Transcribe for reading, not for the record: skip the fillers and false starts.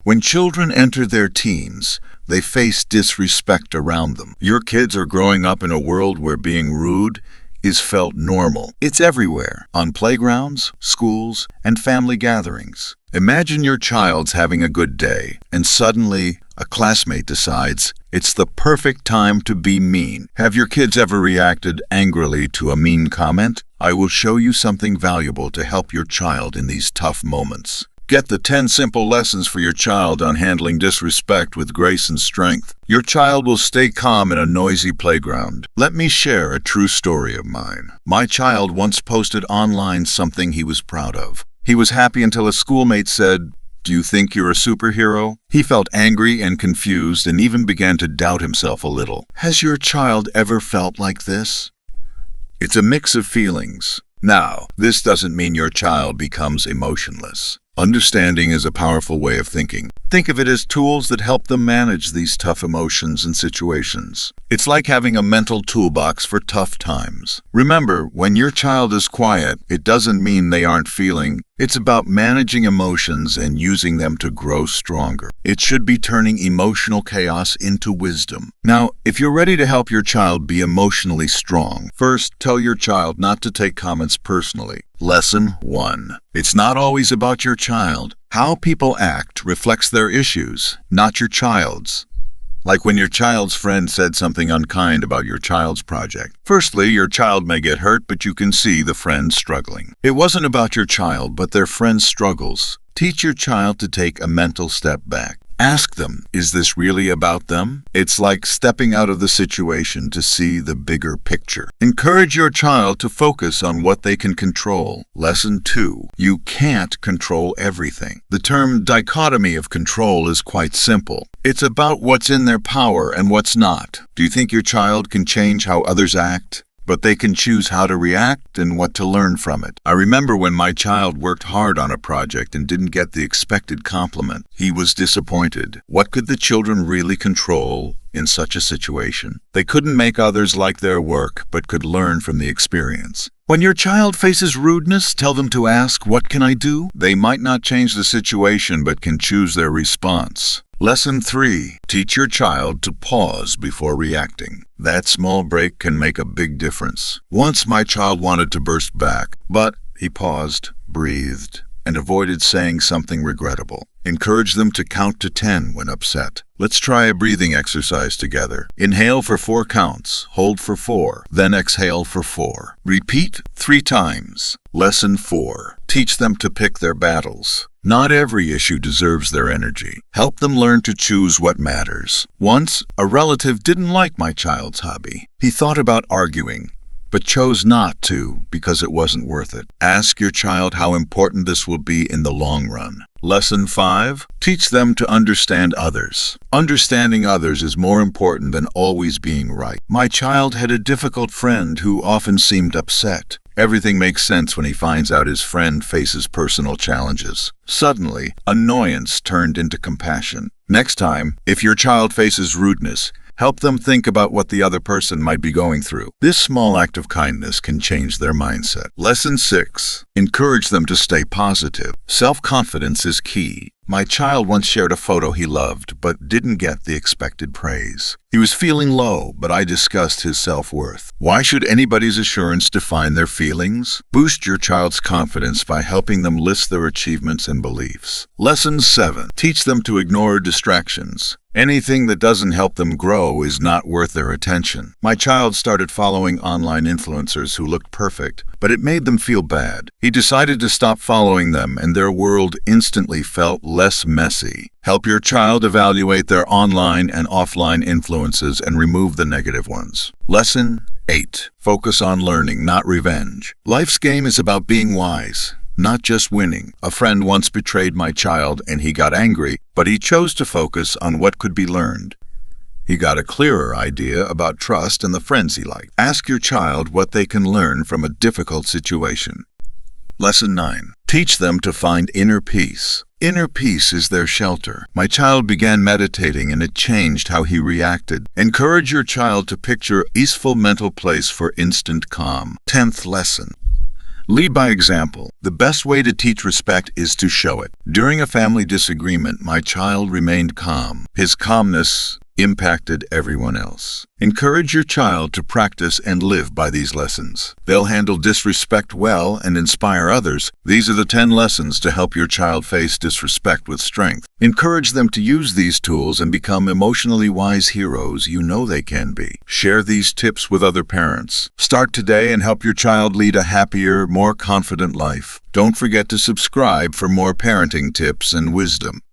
When children enter their teens, they face disrespect around them. Your kids are growing up in a world where being rude is felt normal. It's everywhere, on playgrounds, schools, and family gatherings. Imagine your child's having a good day, and suddenly a classmate decides it's the perfect time to be mean. Have your kids ever reacted angrily to a mean comment? I will show you something valuable to help your child in these tough moments. Get the 10 simple lessons for your child on handling disrespect with grace and strength. Your child will stay calm in a noisy playground. Let me share a true story of mine. My child once posted online something he was proud of. He was happy until a schoolmate said, "Do you think you're a superhero?" He felt angry and confused and even began to doubt himself a little. Has your child ever felt like this? It's a mix of feelings. Now, this doesn't mean your child becomes emotionless. Understanding is a powerful way of thinking. Think of it as tools that help them manage these tough emotions and situations. It's like having a mental toolbox for tough times. Remember, when your child is quiet, it doesn't mean they aren't feeling. It's about managing emotions and using them to grow stronger. It should be turning emotional chaos into wisdom. Now, if you're ready to help your child be emotionally strong, first tell your child not to take comments personally. Lesson 1. It's not always about your child. How people act reflects their issues, not your child's. Like when your child's friend said something unkind about your child's project. Firstly, your child may get hurt, but you can see the friend struggling. It wasn't about your child, but their friend's struggles. Teach your child to take a mental step back. Ask them, is this really about them? It's like stepping out of the situation to see the bigger picture. Encourage your child to focus on what they can control. Lesson 2. You can't control everything. The term dichotomy of control is quite simple. It's about what's in their power and what's not. Do you think your child can change how others act? But they can choose how to react and what to learn from it. I remember when my child worked hard on a project and didn't get the expected compliment. He was disappointed. What could the children really control in such a situation? They couldn't make others like their work, but could learn from the experience. When your child faces rudeness, tell them to ask, "What can I do?" They might not change the situation, but can choose their response. Lesson 3. Teach your child to pause before reacting. That small break can make a big difference. Once my child wanted to burst back, but he paused, breathed, and avoided saying something regrettable. Encourage them to count to 10 when upset. Let's try a breathing exercise together. Inhale for 4 counts, hold for 4, then exhale for 4. Repeat 3 times. Lesson 4. Teach them to pick their battles. Not every issue deserves their energy. Help them learn to choose what matters. Once, a relative didn't like my child's hobby. He thought about arguing, but chose not to because it wasn't worth it. Ask your child how important this will be in the long run. Lesson 5. Teach them to understand others. Understanding others is more important than always being right. My child had a difficult friend who often seemed upset. Everything makes sense when he finds out his friend faces personal challenges. Suddenly, annoyance turned into compassion. Next time, if your child faces rudeness, help them think about what the other person might be going through. This small act of kindness can change their mindset. Lesson 6. Encourage them to stay positive. Self-confidence is key. My child once shared a photo he loved, but didn't get the expected praise. He was feeling low, but I discussed his self-worth. Why should anybody's assurance define their feelings? Boost your child's confidence by helping them list their achievements and beliefs. Lesson 7. Teach them to ignore distractions. Anything that doesn't help them grow is not worth their attention. My child started following online influencers who looked perfect, but it made them feel bad. He decided to stop following them, and their world instantly felt less messy. Help your child evaluate their online and offline influences and remove the negative ones. Lesson 8. Focus on learning, not revenge. Life's game is about being wise, not just winning. A friend once betrayed my child and he got angry, but he chose to focus on what could be learned. He got a clearer idea about trust and the friends he liked. Ask your child what they can learn from a difficult situation. Lesson 9. Teach them to find inner peace. Inner peace is their shelter. My child began meditating and it changed how he reacted. Encourage your child to picture a peaceful mental place for instant calm. 10th lesson. Lead by example. The best way to teach respect is to show it. During a family disagreement, my child remained calm. His calmness impacted everyone else. Encourage your child to practice and live by these lessons. They'll handle disrespect well and inspire others. These are the 10 lessons to help your child face disrespect with strength. Encourage them to use these tools and become emotionally wise heroes you know they can be. Share these tips with other parents. Start today and help your child lead a happier, more confident life. Don't forget to subscribe for more parenting tips and wisdom.